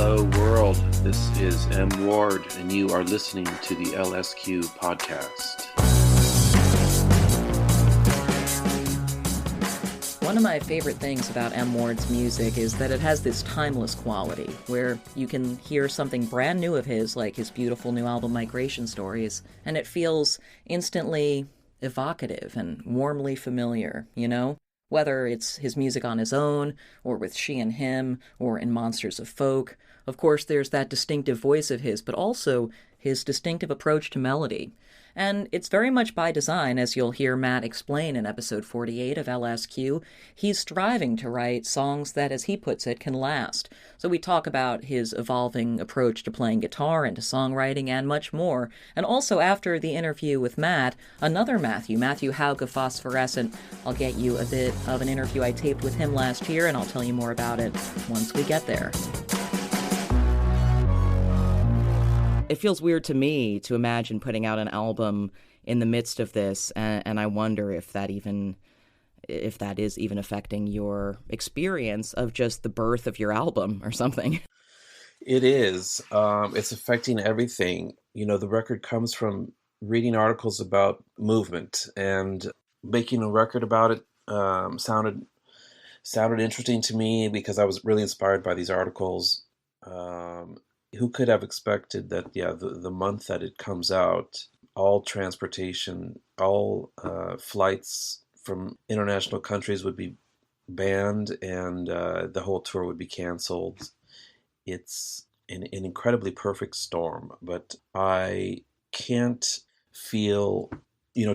Hello world, this is M. Ward, and you are listening to the LSQ podcast. One of my favorite things about M. Ward's music is that it has this timeless quality, where you can hear something brand new of his, like his beautiful new album Migration Stories, and it feels instantly evocative and warmly familiar, you know? Whether it's his music on his own, or with She and Him, or in Monsters of Folk. Of course, there's that distinctive voice of his, but also his distinctive approach to melody. And it's very much by design, as you'll hear Matt explain in episode 48 of LSQ. He's striving to write songs that, as he puts it, can last. So we talk about his evolving approach to playing guitar and to songwriting and much more. And also after the interview with Matt, another Matthew Houck of Phosphorescent. I'll get you a bit of an interview I taped with him last year, and I'll tell you more about it once we get there. It feels weird to me to imagine putting out an album in the midst of this, and I wonder if that is even affecting your experience of just the birth of your album or something. It is. It's affecting everything. You know, the record comes from reading articles about movement, and making a record about it sounded interesting to me because I was really inspired by these articles. Who could have expected that, the month that it comes out, all transportation, all flights from international countries would be banned and the whole tour would be canceled. It's an incredibly perfect storm, but I can't feel,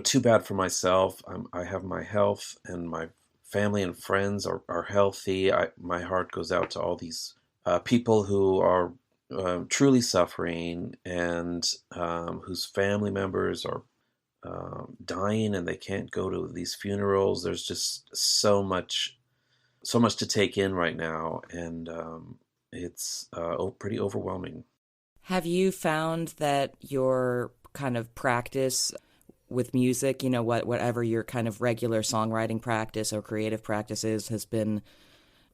too bad for myself. I have my health and my family and friends are healthy. My heart goes out to all these people who are truly suffering and whose family members are dying and they can't go to these funerals. There's just so much to take in right now, and it's pretty overwhelming. Have you found that your kind of practice with music, whatever your kind of regular songwriting practice or creative practice is, has been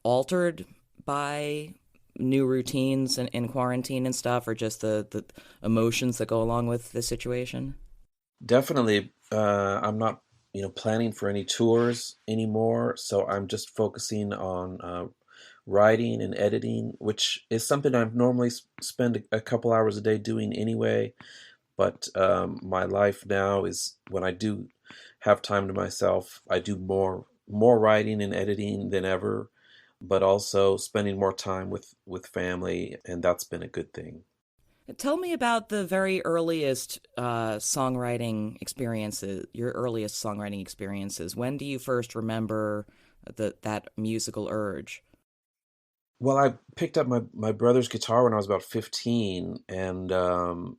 altered by new routines in quarantine and stuff, or just the emotions that go along with the situation? Definitely. I'm not, planning for any tours anymore, so I'm just focusing on writing and editing, which is something I've normally spend a couple hours a day doing anyway. But my life now is, when I do have time to myself, I do more writing and editing than ever, but also spending more time with family, and that's been a good thing. Tell me about the very earliest songwriting experiences, your earliest songwriting experiences. When do you first remember that musical urge? Well, I picked up my brother's guitar when I was about 15, and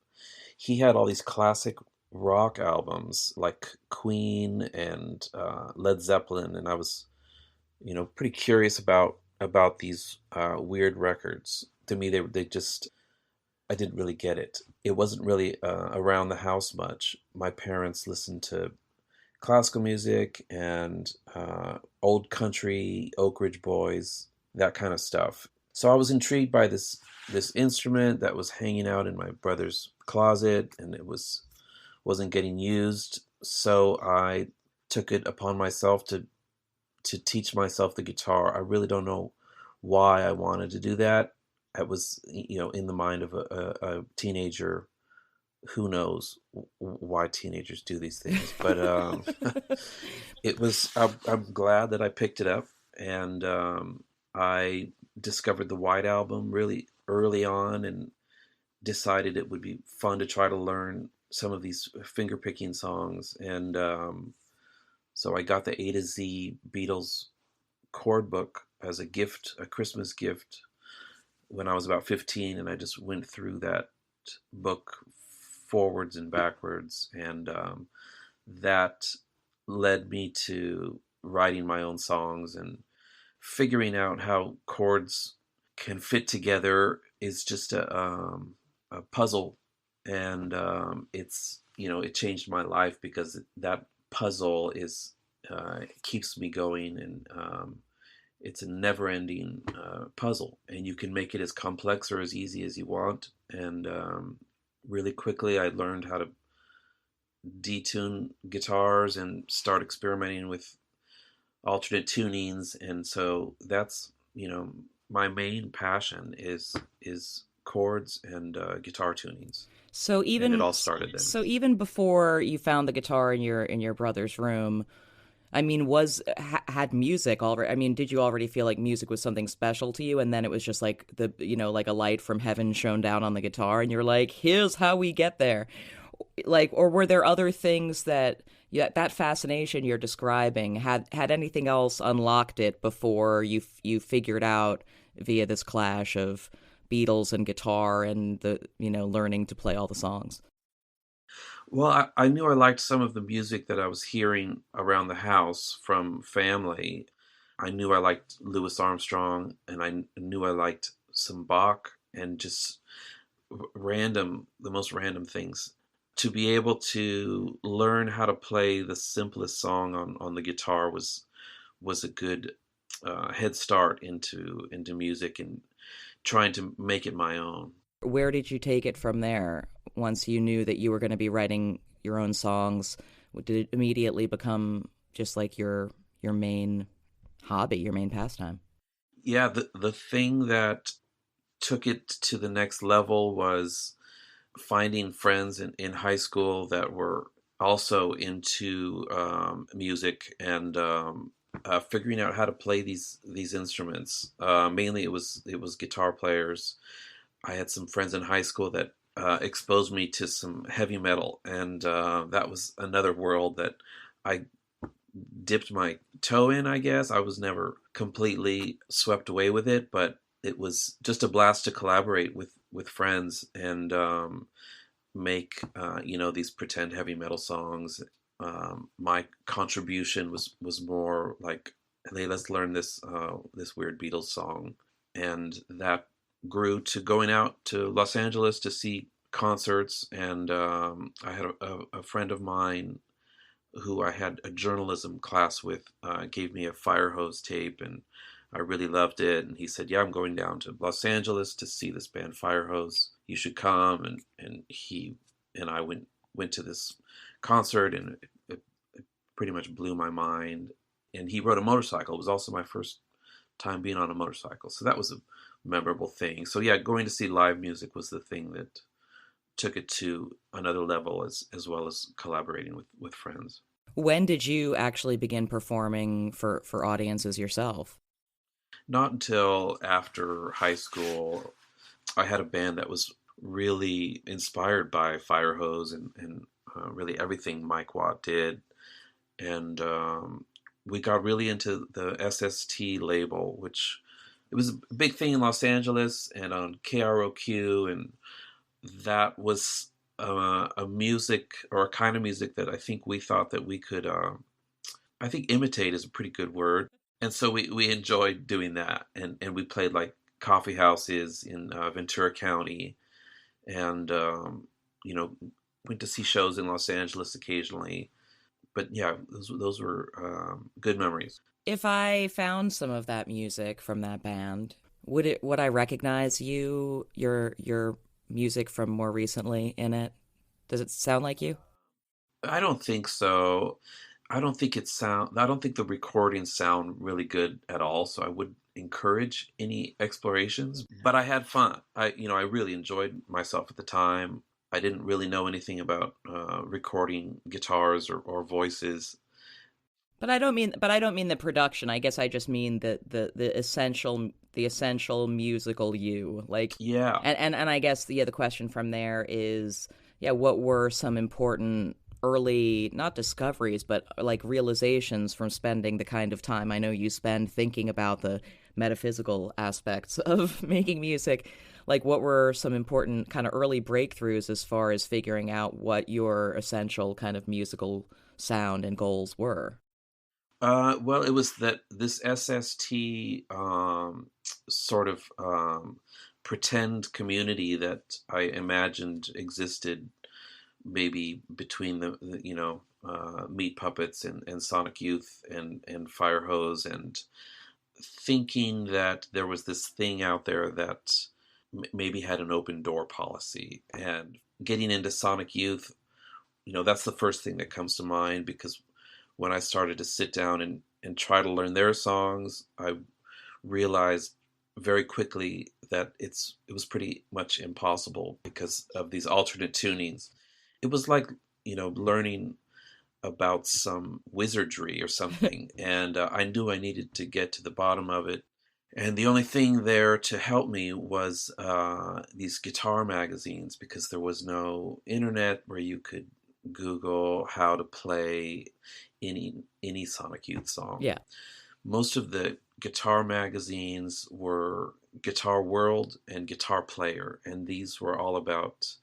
he had all these classic rock albums like Queen and Led Zeppelin, and I was pretty curious about these weird records. To me, they just, I didn't really get it. It wasn't really around the house much. My parents listened to classical music and old country, Oak Ridge Boys, that kind of stuff. So I was intrigued by this instrument that was hanging out in my brother's closet, and it wasn't getting used. So I took it upon myself to teach myself the guitar. I really don't know why I wanted to do that. It was, in the mind of a teenager. Who knows why teenagers do these things? But it was. I'm glad that I picked it up, and I discovered the White Album really early on, and decided it would be fun to try to learn some of these finger picking songs, and so I got the A to Z Beatles chord book as a gift, a Christmas gift, when I was about 15, and I just went through that book forwards and backwards, and that led me to writing my own songs, and figuring out how chords can fit together is just a puzzle, and it changed my life because that puzzle is keeps me going, and it's a never-ending puzzle, and you can make it as complex or as easy as you want. And really quickly, I learned how to detune guitars and start experimenting with alternate tunings. And so that's, my main passion is chords and guitar tunings, So and it even all started then. so even before you found the guitar in your brother's room, I mean, had music already? I mean, did you already feel like music was something special to you, and then it was just like like a light from heaven shone down on the guitar, and you're like, here's how we get there, like, or were there other things that that fascination you're describing had anything else unlocked it before you figured out via this clash of Beatles and guitar and the learning to play all the songs? Well, I knew I liked some of the music that I was hearing around the house from family. I knew I liked Louis Armstrong, and knew I liked some Bach, and just the most random things. To be able to learn how to play the simplest song on the guitar was a good head start into music and trying to make it my own. Where did you take it from there once you knew that you were going to be writing your own songs? Did it immediately become just like your main hobby, your main pastime? Yeah, the thing that took it to the next level was finding friends in high school that were also into music, and figuring out how to play these instruments. Mainly, it was guitar players. I had some friends in high school that exposed me to some heavy metal, and that was another world that I dipped my toe in, I guess. I was never completely swept away with it, but it was just a blast to collaborate with friends and make these pretend heavy metal songs. My contribution was more like, hey, let's learn this weird Beatles song, and that grew to going out to Los Angeles to see concerts. And I had a friend of mine who I had a journalism class with, gave me a Firehose tape, and I really loved it. And he said, "Yeah, I'm going down to Los Angeles to see this band Firehose. You should come." And he and I went to this concert, and it pretty much blew my mind. And he rode a motorcycle. It was also my first time being on a motorcycle, so that was a memorable thing. So yeah, going to see live music was the thing that took it to another level, as well as collaborating with friends. When did you actually begin performing for audiences yourself? Not until after high school. I had a band that was really inspired by Firehose and really everything Mike Watt did. And we got really into the SST label, which it was a big thing in Los Angeles and on KROQ. And that was a music, or a kind of music, that I think we thought that we could, I think imitate is a pretty good word. And so we enjoyed doing that. And we played like coffee houses in Ventura County, and you know went to see shows in Los Angeles occasionally. But yeah, those were good memories. If I found some of that music from that band, would I recognize your music from more recently in it? Does it sound like you? I don't think so. I don't think the recordings sound really good at all, so I would encourage any explorations. But I had fun. I really enjoyed myself at the time. I didn't really know anything about recording guitars or voices. But I don't mean the production. I guess I just mean the essential musical you. Like, Yeah. and I guess the question from there is, yeah, what were some important early, not discoveries, but like realizations from spending the kind of time I know you spend thinking about the metaphysical aspects of making music? Like, what were some important kind of early breakthroughs as far as figuring out what your essential kind of musical sound and goals were? Well, it was that this SST sort of pretend community that I imagined existed, maybe between the Meat Puppets and Sonic Youth and Firehose, and thinking that there was this thing out there that maybe had an open door policy. And getting into Sonic Youth, that's the first thing that comes to mind, because when I started to sit down and try to learn their songs, I realized very quickly that it was pretty much impossible because of these alternate tunings. It was like, learning about some wizardry or something, and I knew I needed to get to the bottom of it. And the only thing there to help me was these guitar magazines, because there was no internet where you could Google how to play any Sonic Youth song. Yeah. Most of the guitar magazines were Guitar World and Guitar Player, and these were all about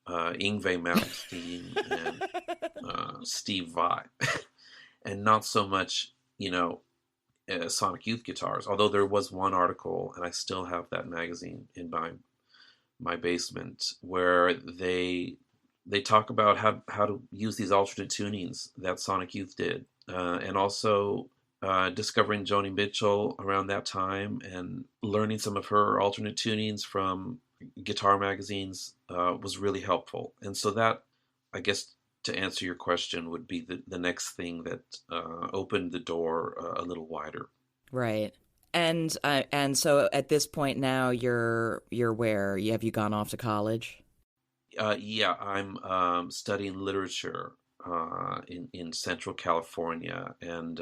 Yngwie Malmsteen and Steve Vai, and not so much, Sonic Youth guitars. Although there was one article, and I still have that magazine in my basement, where they talk about how to use these alternate tunings that Sonic Youth did, and also discovering Joni Mitchell around that time and learning some of her alternate tunings from guitar magazines was really helpful. And so that, I guess, to answer your question, would be the next thing that opened the door a little wider. Right. And so at this point now you're where? Have you gone off to college? Yeah, I'm studying literature in Central California, and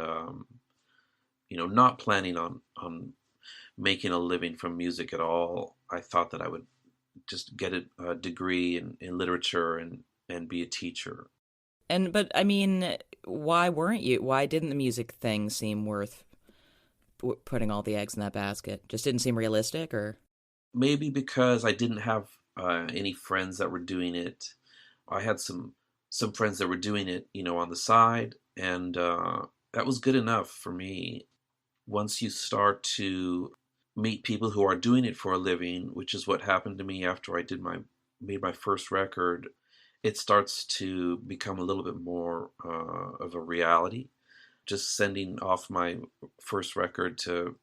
not planning on making a living from music at all. I thought that I would just get a degree in literature and be a teacher. But I mean, why didn't the music thing seem worth putting all the eggs in that basket? Just didn't seem realistic, or? Maybe because I didn't have any friends that were doing it. I had some friends that were doing it, on the side, and that was good enough for me. Once you start to meet people who are doing it for a living, which is what happened to me after I made my first record, it starts to become a little bit more of a reality. Just sending off my first record to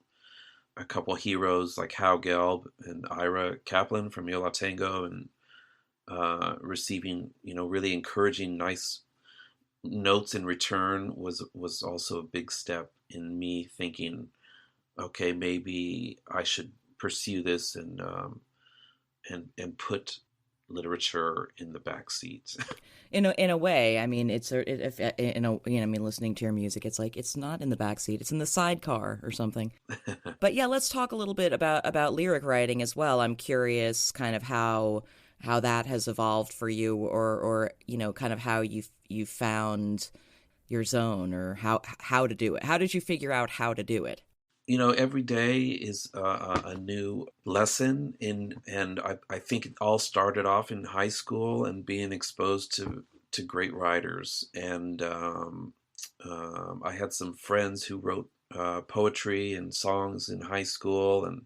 a couple heroes like Hal Gelb and Ira Kaplan from Yo La Tengo, and receiving, really encouraging, nice notes in return was also a big step in me thinking, okay, maybe I should pursue this and put literature in the back seat. In a way, I mean, if in a I mean, listening to your music, it's like it's not in the back seat; it's in the sidecar or something. But yeah, let's talk a little bit about lyric writing as well. I'm curious, kind of how that has evolved for you, or kind of how you found your zone, or how to do it. How did you figure out how to do it? Every day is a new lesson and I think it all started off in high school and being exposed to great writers. And I had some friends who wrote poetry and songs in high school. And,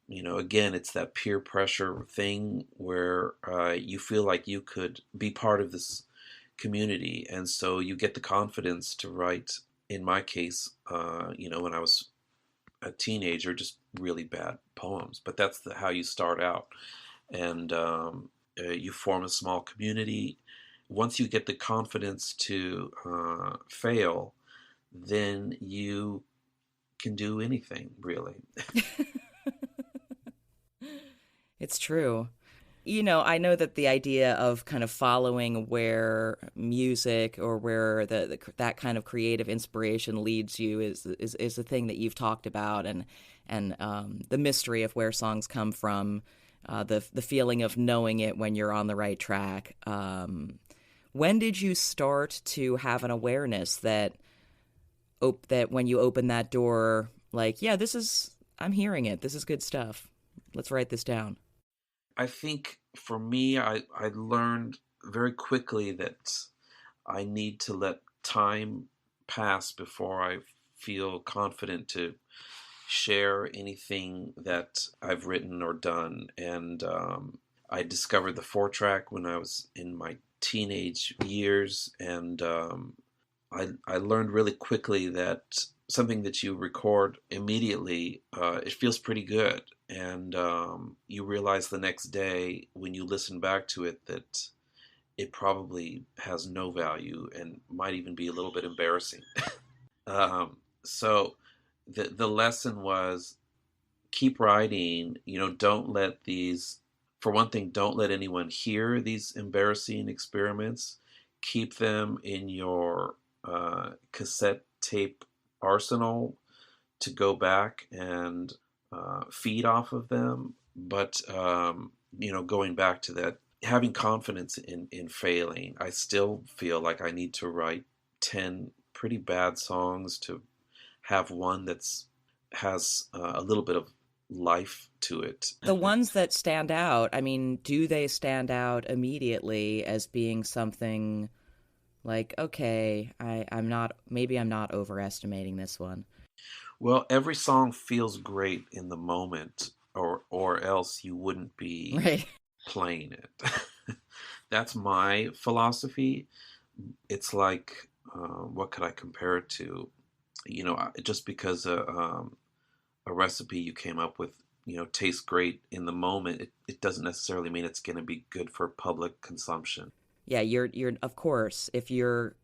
again, it's that peer pressure thing where you feel like you could be part of this community. And so you get the confidence to write, in my case, when I was a teenager, just really bad poems. But that's how you start out. And you form a small community. Once you get the confidence to fail, then you can do anything, really. It's true. I know that the idea of kind of following where music or where that kind of creative inspiration leads you is the thing that you've talked about, and the mystery of where songs come from, the feeling of knowing it when you're on the right track. When did you start to have an awareness that when you open that door, like, yeah, I'm hearing it. This is good stuff. Let's write this down. I think for me, I learned very quickly that I need to let time pass before I feel confident to share anything that I've written or done. And I discovered the 4-track when I was in my teenage years, and I learned really quickly that something that you record immediately, it feels pretty good. And you realize the next day when you listen back to it that it probably has no value and might even be a little bit embarrassing. So the lesson was keep writing. Don't let these, for one thing, don't let anyone hear these embarrassing experiments. Keep them in your cassette tape arsenal to go back and feed off of them. But going back to that, having confidence in failing, I still feel like I need to write 10 pretty bad songs to have one that's has a little bit of life to it. The ones that stand out, I mean, do they stand out immediately as being something like, okay, maybe I'm not overestimating this one? Well, every song feels great in the moment, or else you wouldn't be Right. playing it. That's my philosophy. It's like, what could I compare it to? Just because a recipe you came up with, tastes great in the moment, it doesn't necessarily mean it's going to be good for public consumption. Yeah, you're of course, if you're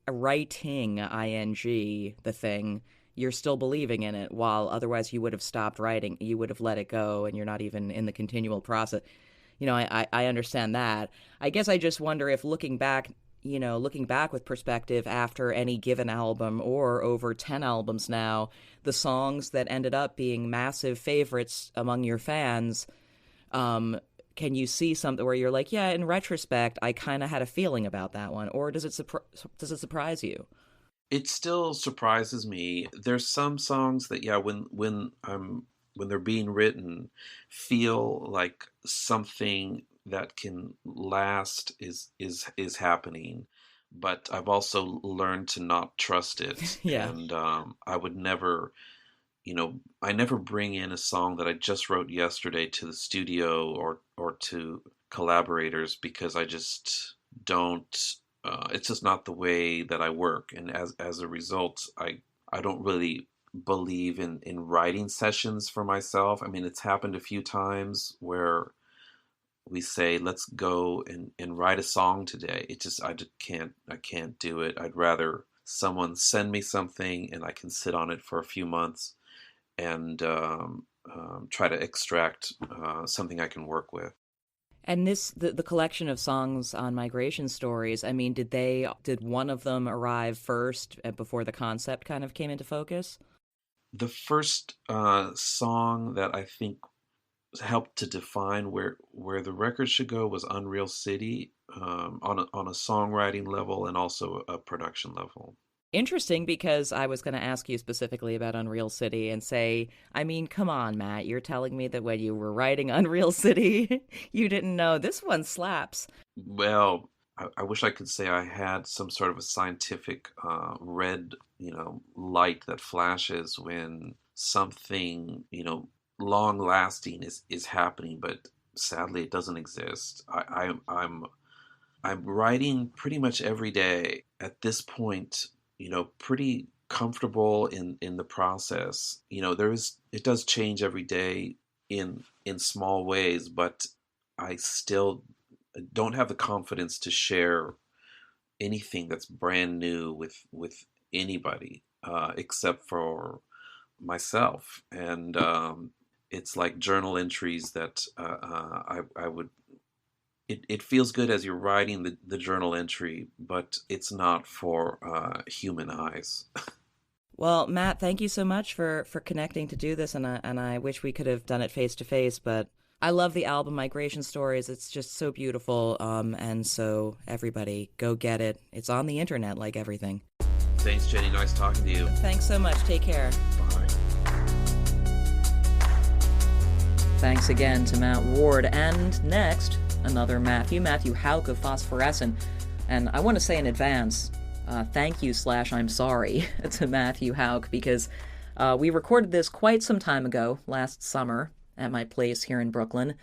writing ing the thing, you're still believing in it, while otherwise you would have stopped writing, you would have let it go, and you're not even in the continual process. I understand that. I guess I just wonder if looking back with perspective after any given album or over 10 albums now, the songs that ended up being massive favorites among your fans, can you see something where you're like, yeah, in retrospect, I kind of had a feeling about that one, or does it surprise you? It still surprises me. There's some songs that, yeah, when they're being written, feel like something that can last is happening. But I've also learned to not trust it, Yeah. and I would never, I never bring in a song that I just wrote yesterday to the studio or to collaborators, because I just don't. It's just not the way that I work, and as a result, I don't really believe in writing sessions for myself. I mean, it's happened a few times where we say, let's go and write a song today. I just can't do it. I'd rather someone send me something and I can sit on it for a few months and try to extract something I can work with. And the collection of songs on Migration Stories, I mean, did one of them arrive first before the concept kind of came into focus? The first song that I think helped to define where the record should go was Unreal City, on a songwriting level and also a production level. Interesting, because I was going to ask you specifically about Unreal City and say, I mean, come on, Matt, you're telling me that when you were writing Unreal City, you didn't know this one slaps. Well, I wish I could say I had some sort of a scientific red, light that flashes when something, long lasting is happening, but sadly it doesn't exist. I'm writing pretty much every day at this point, pretty comfortable in the process. It does change every day in small ways, but I still don't have the confidence to share anything that's brand new with anybody, except for myself. And it's like journal entries that I would. It feels good as you're writing the journal entry, but it's not for human eyes. Well, Matt, thank you so much for connecting to do this, and I wish we could have done it face to face, but I love the album Migration Stories. It's just so beautiful, and so everybody, go get it. It's on the internet like everything. Thanks, Jenny. Nice talking to you. Thanks so much. Take care. Bye. Thanks again to Matt Ward. And next, another Matthew Houck of Phosphorescent. And I want to say in advance, thank you / I'm sorry to Matthew Houck, because we recorded this quite some time ago, last summer, at my place here in Brooklyn.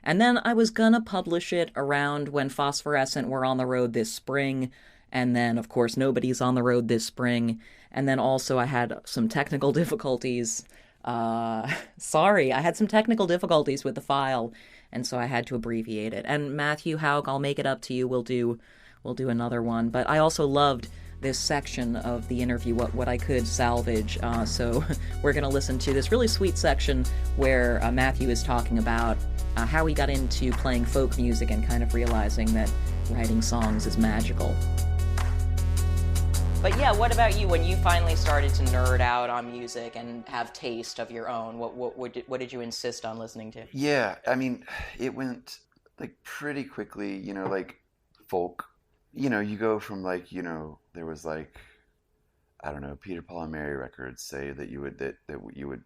And then I was gonna publish it around when Phosphorescent were on the road this spring. And then, of course, nobody's on the road this spring. And then also I had some technical difficulties. Sorry, I had some technical difficulties with the file, and so I had to abbreviate it. And Matthew Houck, I'll make it up to you. We'll do another one. But I also loved this section of the interview, what I could salvage. So we're going to listen to this really sweet section where Matthew is talking about how he got into playing folk music and kind of realizing that writing songs is magical. But yeah, what about you? When you finally started to nerd out on music and have taste of your own, what did you insist on listening to? Yeah, I mean, it went like pretty quickly, like folk. You go from like, there was like, I don't know, Peter, Paul and Mary records say that you would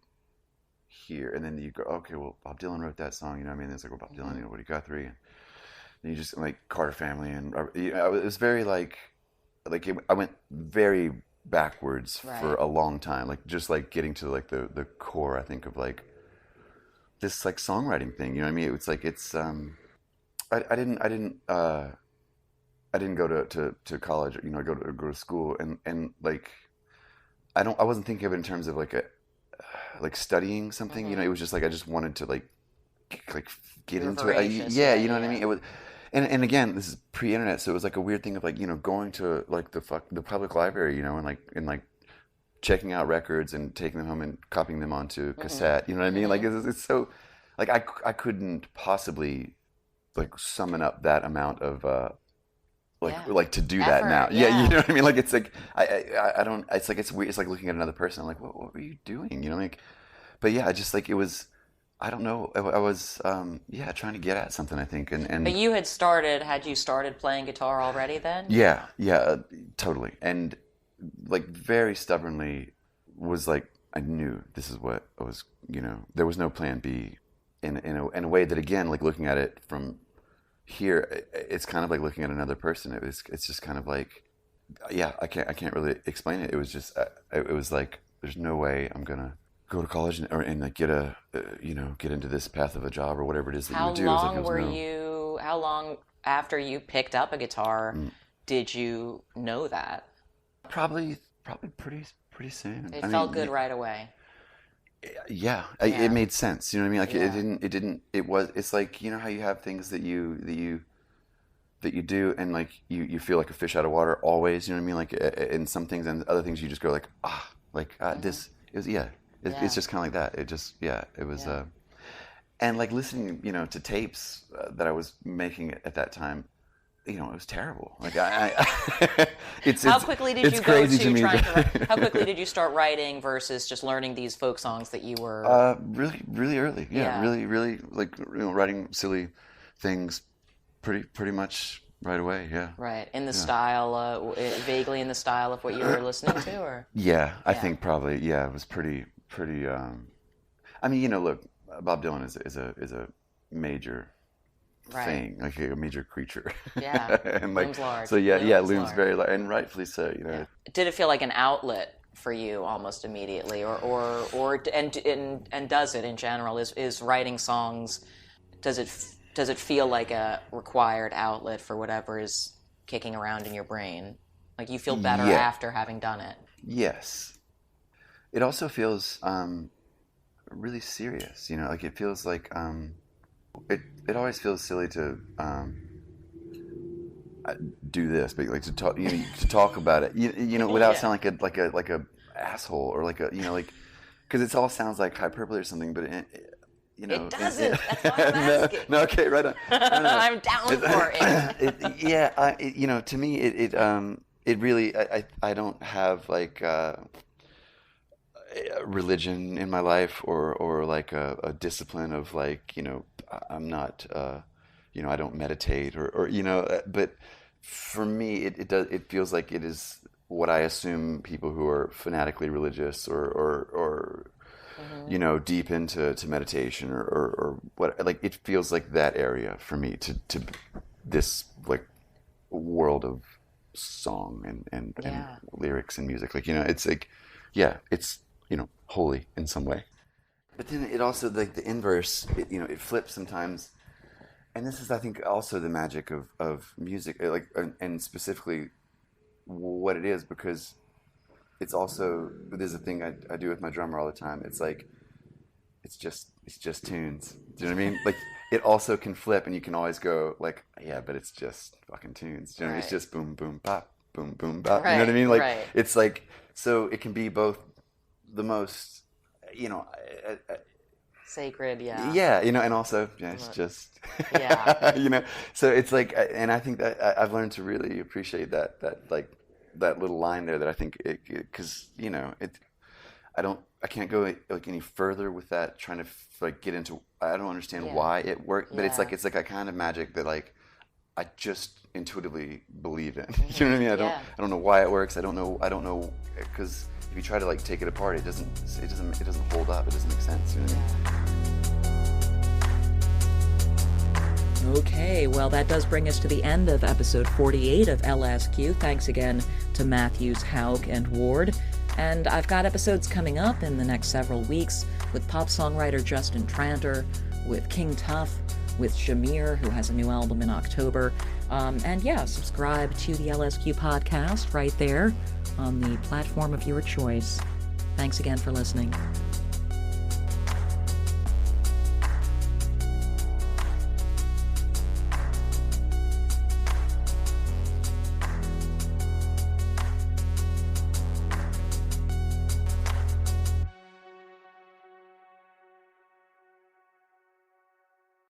hear, and then you go, okay, well, Bob Dylan wrote that song, I mean, there's like, well, Bob Dylan, Woody Guthrie, and then you just like Carter Family, and it was very like I went very backwards for a long time, like just like getting to like the core, I think, of like this like songwriting thing, what I mean? It's like I didn't go to college, go to school, and like I wasn't thinking of it in terms of like studying something, it was just like I just wanted to like get into it. Yeah, you know what I mean? It was, and again, this is pre-internet, so it was like a weird thing of like going to like the public library, and like checking out records and taking them home and copying them onto cassette. You know what I mean? Like it's so like I couldn't possibly like summon up that amount of like to do that now. Yeah, you know what I mean? Like it's like I don't. It's like it's weird. It's like looking at another person. I'm like, what were you doing? Like, but yeah, just like it was. I don't know. I was trying to get at something, I think. And But had you started playing guitar already then? Yeah, totally. And like very stubbornly was like I knew this is what I was. There was no plan B. In a way that, again, like looking at it from here, it's kind of like looking at another person. It's just kind of like, I can't really explain it. It was just it was like there's no way I'm gonna go to college and like get get into this path of a job or whatever it is that you would do. How long after you picked up a guitar did you know that? Probably pretty soon. It felt good right away. Yeah, it made sense. You know what I mean? Like it's like, how you have things that you do and like you feel like a fish out of water always, you know what I mean? Like in some things, and other things you just go like, this is, it's just kind of like that. It just, it was, and like listening, to tapes that I was making at that time, it was terrible. Like how quickly did you go to trying to how quickly did you start writing versus just learning these folk songs that you were really early. Really like writing silly things pretty much right away. Right, in the style vaguely in the style of what you were listening to, or I think probably it was pretty I mean, look, Bob Dylan is a major thing, like a major creature. Yeah, and like looms large. So looms very large, and rightfully so. Did it feel like an outlet for you almost immediately, or and does it in general? Is writing songs? Does it feel like a required outlet for whatever is kicking around in your brain? Like you feel better after having done it? Yes. It also feels really serious. Like it feels like. It always feels silly to do this, but like to talk, to talk about it, without sounding like a asshole or like a, like, because it all sounds like hyperbole or something, but it doesn't. That's why I'm asking. No, okay, right on. No. I'm down for it. To me, it really, I don't have like religion in my life or like a discipline of like, I'm not, I don't meditate or but for me, it feels like it is what I assume people who are fanatically religious or deep into meditation or what, like it feels like that area for me to this like world of song and lyrics and music, like, it's like, it's, holy in some way. But then it also, like the inverse, it flips sometimes. And this is, I think, also the magic of music, like, and specifically what it is, because it's also, there's a thing I do with my drummer all the time. It's like, it's just tunes. Do you know what I mean? Like, it also can flip, and you can always go like, yeah, but it's just fucking tunes. Do you know what I mean? It's just boom, boom, bop, boom, boom, bop. You know what I mean? Like, it's like, so it can be both the most, you know, sacred, yeah. Yeah, you know, and also, yeah, it's just, yeah. You know, so it's like, and I think that I've learned to really appreciate that like, that little line there that I think, because, you know, I can't go like any further with that, trying to like get into, I don't understand why it worked, but it's like a kind of magic that like, I just intuitively believe in. You know what I mean? I don't know why it works. I don't know, because if you try to like take it apart, it doesn't hold up. It doesn't make sense. You know what I mean? Okay, well, that does bring us to the end of episode 48 of LSQ. Thanks again to Matthews, Houck, and Ward. And I've got episodes coming up in the next several weeks with pop songwriter Justin Tranter, with King Tuff, with Shamir, who has a new album in October. And yeah, subscribe to the LSQ podcast right there on the platform of your choice. Thanks again for listening.